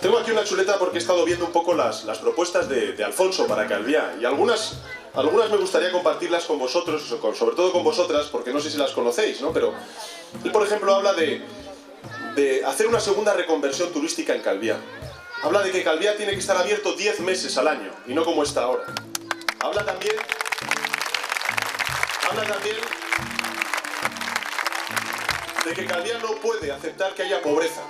Tengo aquí una chuleta porque he estado viendo un poco las propuestas de Alfonso para Calviá, y algunas me gustaría compartirlas con vosotros, sobre todo con vosotras, porque no sé si las conocéis, ¿no? Pero él, por ejemplo, habla de hacer una segunda reconversión turística en Calviá. Habla de que Calviá tiene que estar abierto 10 meses al año, y no como está ahora. Habla también de que Calviá no puede aceptar que haya pobreza,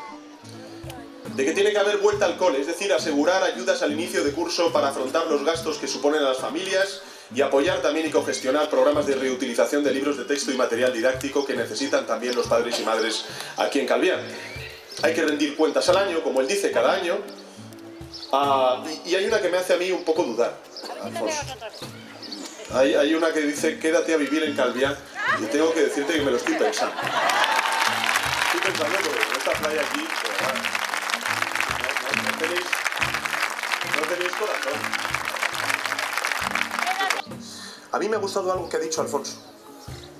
de que tiene que haber vuelta al cole, es decir, asegurar ayudas al inicio de curso para afrontar los gastos que suponen a las familias y apoyar también y cogestionar programas de reutilización de libros de texto y material didáctico que necesitan también los padres y madres aquí en Calviá. Hay que rendir cuentas al año, como él dice, cada año, y hay una que me hace a mí un poco dudar, Alfonso. Hay una que dice, quédate a vivir en Calviá, y tengo que decirte que me lo estoy pensando. Estoy pensando porque en esta playa aquí, de verdad, no tenéis corazón. A mí me ha gustado algo que ha dicho Alfonso.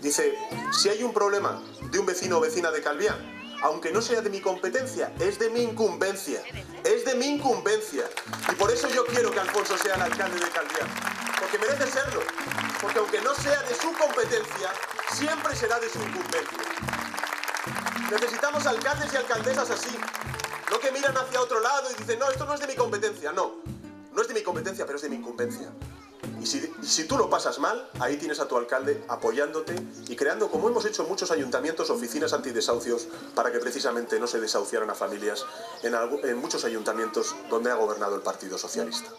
Dice, si hay un problema de un vecino o vecina de Calviá, aunque no sea de mi competencia, es de mi incumbencia. Es de mi incumbencia. Y por eso yo quiero que Alfonso sea el alcalde de Calviá. Porque merece serlo. Porque aunque no sea de su competencia, siempre será de su incumbencia. Necesitamos alcaldes y alcaldesas así. No que miran hacia otro lado y dicen, no, esto no es de mi competencia. No, no es de mi competencia, pero es de mi incumbencia. Y si tú lo pasas mal, ahí tienes a tu alcalde apoyándote y creando, como hemos hecho en muchos ayuntamientos, oficinas antidesahucios para que precisamente no se desahuciaran a familias en muchos ayuntamientos donde ha gobernado el Partido Socialista.